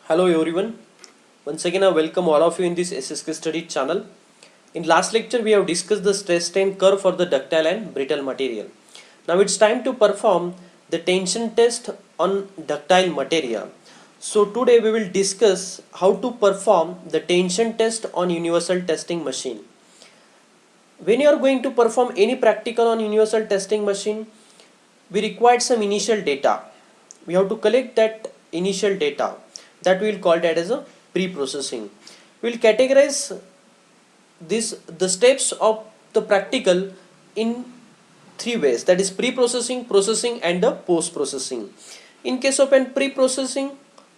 Hello everyone. Once again I welcome all of you in this SSK study channel. In last lecture we have discussed the stress strain curve for the ductile and brittle material. Now it's time to perform the tension test on ductile material. So today we will discuss how to perform the tension test on universal testing machine. When you are going to perform any practical on universal testing machine, we require some initial data. We have to collect that initial data that we will call that as a pre-processing. We will categorize the steps of the practical in three ways, that is pre-processing, processing and the post-processing. In case of an pre-processing,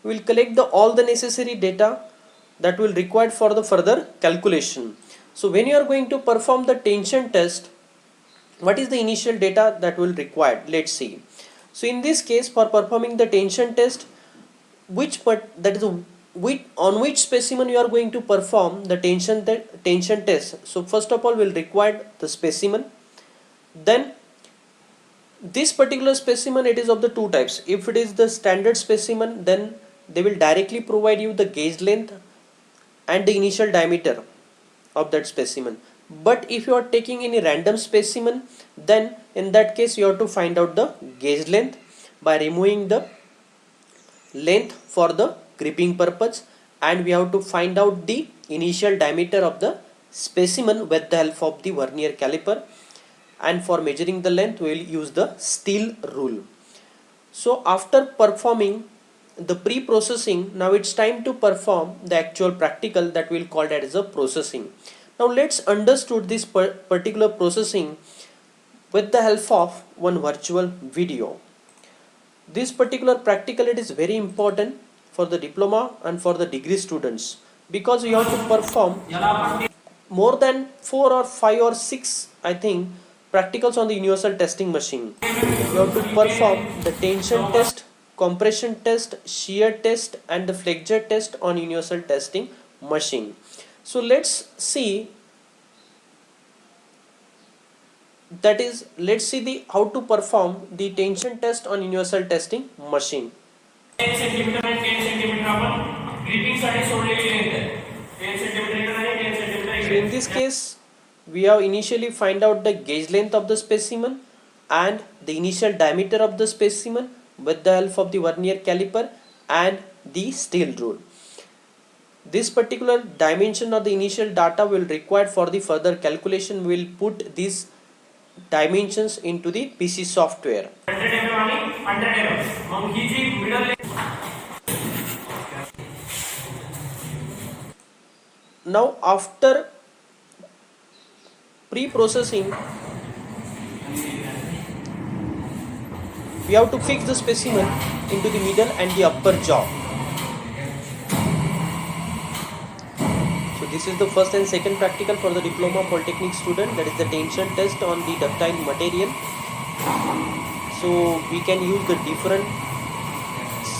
we will collect all the necessary data that will required for the further calculation. So when you are going to perform the tension test, what is the initial data that will required? Let's see. So in this case, for performing the tension test, on which specimen you are going to perform the tension test. So first of all we will require the specimen. Then this particular specimen, it is of the two types. If it is the standard specimen, then they will directly provide you the gauge length and the initial diameter of that specimen. But if you are taking any random specimen, then in that case you have to find out the gauge length by removing the length for the gripping purpose, and we have to find out the initial diameter of the specimen with the help of the vernier caliper, and for measuring the length we will use the steel rule. So after performing the pre-processing, now it's time to perform the actual practical that we will call that as a processing. Now let's understood this particular processing with the help of one virtual video. This particular practical, it is very important for the diploma and for the degree students, because you have to perform more than 4 or 5 or 6 I think practicals on the universal testing machine. You have to perform the tension test, compression test, shear test and the flexure test on universal testing machine. So let's see, that is, let's see the how to perform the tension test on universal testing machine. 10 centimetre आणि 10 centimetre आपण gripping साठी सोडलेली length आहे. 10 centimetre आणि 10 centimetre. So in this case we have initially find out the gauge length of the specimen and the initial diameter of the specimen with the help of the vernier caliper and the steel rule. This particular dimension of the initial data will require for the further calculation. We will put these dimensions into the PC software. 100 mm आणि 100 mm. Mug he ji middle. Now after pre-processing, we have to fix the specimen into the middle and the upper jaw. So this is the first and second practical for the diploma polytechnic student, that is the tension test on the ductile material. So we can use the different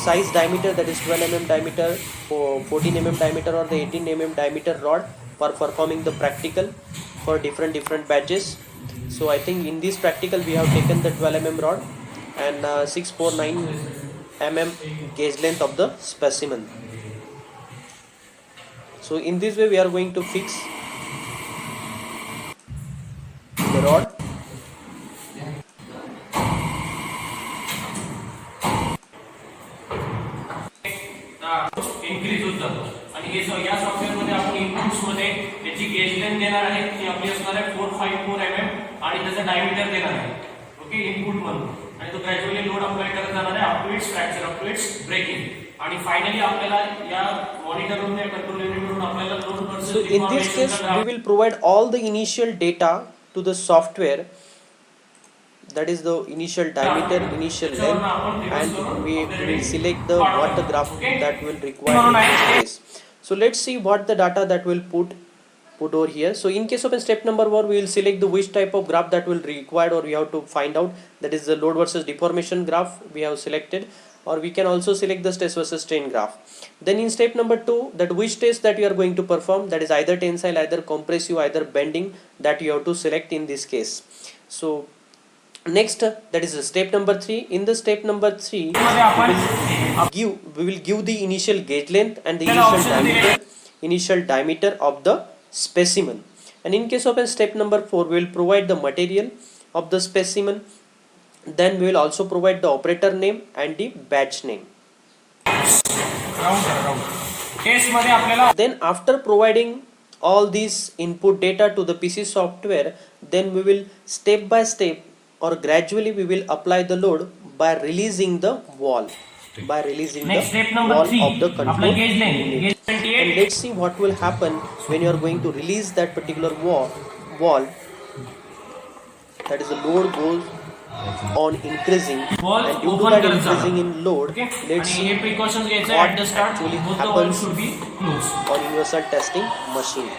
size diameter, that is 12 mm diameter, 14 mm diameter or the 18 mm diameter rod for performing the practical for different batches. So I think in this practical we have taken the 12 mm rod and 649 mm gauge length of the specimen. So in this way we are going to fix the rod. Increase होत जातो आणि हे या software मध्ये आपण inputs मध्ये याची gauge length देणार आहे, ती आपली असणार आहे 454 mm आणि त्याचा डायमीटर देणार आहे. ओके, इनपुट म्हणून, आणि तो ग्रॅज्युअली लोड अप्लाय करत जाणार आहे up to its fracture, up to its breaking, आणि फायनली आपल्याला या मॉनिटरवरून या कंट्रोल युनिटवरून आपल्याला load percent. So in this case we will provide all the initial data to the software, that is the initial diameter, initial length, and we will select the what the graph that will require in this case. So let's see what the data that will put over here. So in case of a step number 1, we will select the which type of graph that will required, or we have to find out, that is the load versus deformation graph we have selected, or we can also select the stress versus strain graph. Then in step number 2, that which test that you are going to perform, that is either tensile, either compressive, either bending, that you have to select in this case. So Next, that is step number 3. In the step number 3, मध्ये आपण we will give the initial gauge length and the त्याला initial diameter of the specimen. And in case of a step number 4, we will provide the material of the specimen. Then we will also provide the operator name and the batch name. Test मध्ये आपल्याला Then after providing all these input data to the PC software, then we will step by step or gradually we will apply the load by releasing the wall. By releasing next the step number wall 3 of the आपला control gauge length unit. Gauge And 28 let's see what will happen when you are going to release that particular wall. That is, the load goes on increasing, Wall and due to open that करत increasing जाणार. in load, okay let's आणि see हे precautions घ्यायचे what at the start actually both the wall happens should be close on universal testing machine.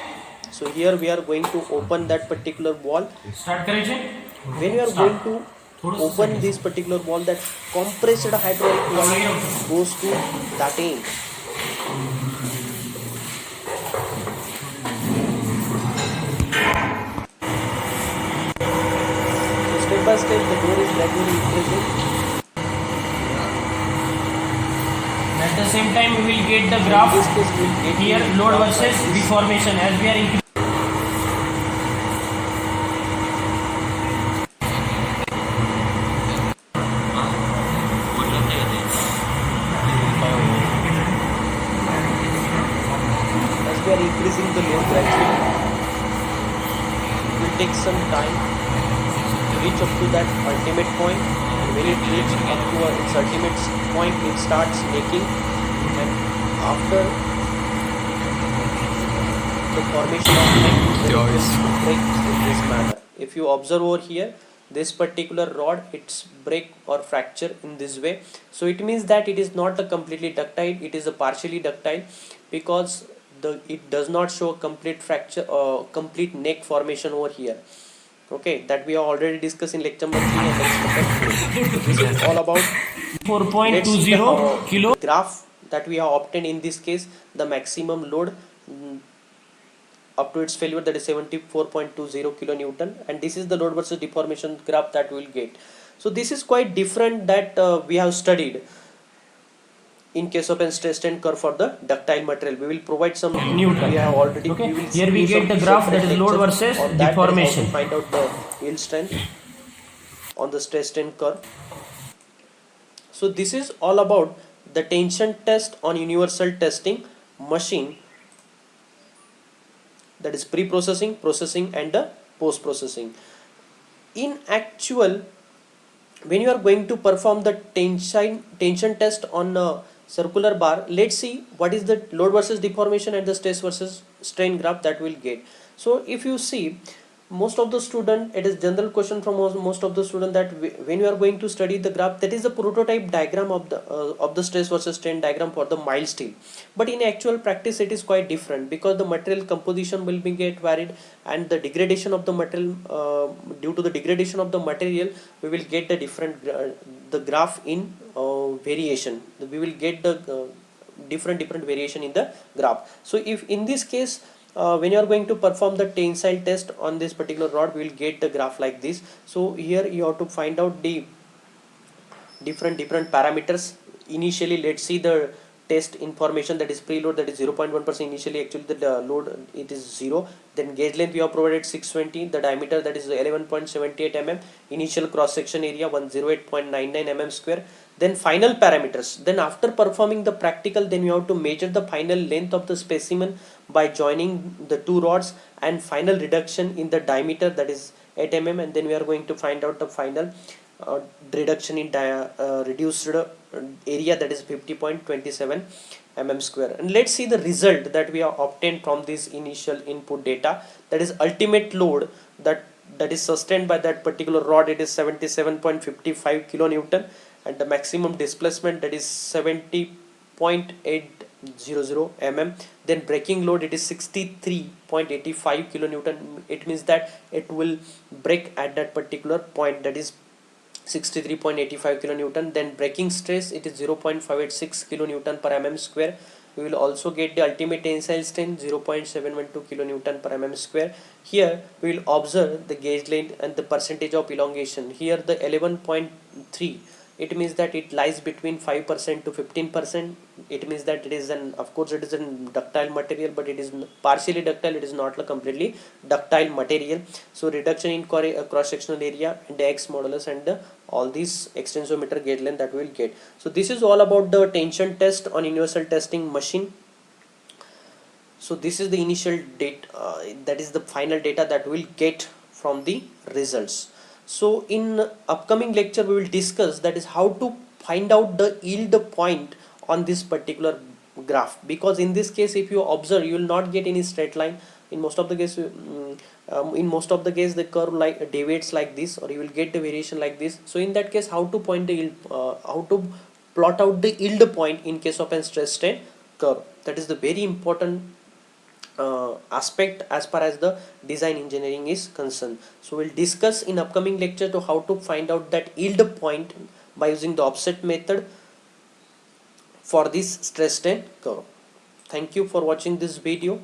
So here we are going to open that particular wall. Start करायचे When you are going to open this particular wall, that compressed hydraulic wall goes to that end. So step by step the door is gradually increasing. at the same time we will get the In graph this case we will get here the load graph versus like this. deformation as we are increasing As we are increasing the load gradually, it will take some time to reach up to that ultimate point. And when it reaches up to its ultimate point, it starts making, and after the formation of neck, then it will break in this manner. If you observe over here, this particular rod, it's break or fracture in this way. So it means that it is not a completely ductile, it is a partially ductile, because it does not show a complete fracture or complete neck formation over here. Okay, that we have already discussed in lecture number 3 and lecture number 4. This is all about. Let's see the 4.20 kilo graph that we have obtained in this case. The maximum load up to its failure, that is 74.20 kilonewton, and this is the load versus deformation graph that we will get. So this is quite different that we have studied in case of a stress strain curve for the ductile material. We will provide some Newton. we have already. Okay. We will Here we do get some the graph separate that is load lectures versus on that. That is how deformation. to find out the yield strength on the stress strain curve. So this is all about the tension test on universal testing machine, that is pre-processing, processing and the post-processing. In actual, when you are going to perform the tension test on a circular bar, let's see what is the load versus deformation and the stress versus strain graph that we'll get. So if you see, most of the student, it is general question from most of the student that when you are going to study the graph, that is the prototype diagram of the stress versus strain diagram for the mild steel. But in actual practice it is quite different, because the material composition will be get varied, and the degradation of the material, due to the degradation of the material, we will get the different the graph in variation. We will get the different variation in the graph. So if in this case, when you are going to perform the tensile test on this particular rod, we will get the graph like this. So here you have to find out the different parameters. Initially, let's see the test information, that is preload, that is 0.1%. Initially actually the load it is 0. Then gauge length we have provided 620, the diameter that is 11.78 mm, initial cross section area 108.99 mm square. Then final parameters. Then after performing the practical, then you have to measure the final length of the specimen by joining the two rods, and final reduction in the diameter, that is 8 mm, and then we are going to find out the final reduction in reduced area, that is 50.27 mm square. And let's see the result that we have obtained from this initial input data, that is ultimate load that is sustained by that particular rod, it is 77.55 kilonewton, and the maximum displacement, that is 70.800 mm. Then breaking load, it is 63.85 kilonewton. It means that it will break at that particular point, that is 63.85 kilonewton. Then breaking stress, it is 0.586 kilonewton per mm square. we will also get the ultimate tensile strength 0.712 kilonewton per mm square. Here we will observe the gauge length and the percentage of elongation. Here the 11.3, it means that it lies between 5% to 15%. It means that it is an, of course it is a ductile material, but it is partially ductile, it is not a completely ductile material. So reduction in cross sectional area and the X modulus and all these extensometer gauge length that we will get. So this is all about the tension test on universal testing machine. So this is the initial date, that is the final data that we will get from the results. So in upcoming lecture we will discuss that is how to find out the yield point on this particular graph, because in this case if you observe you will not get any straight line. In most of the case the curve like deviates like this, or you will get the variation like this. So in that case, how to point the yield, how to plot out the yield point in case of a stress strain curve, that is the very important aspect as far as the design engineering is concerned. So we'll discuss in upcoming lecture to how to find out that yield point by using the offset method for this stress strain curve. Thank you for watching this video.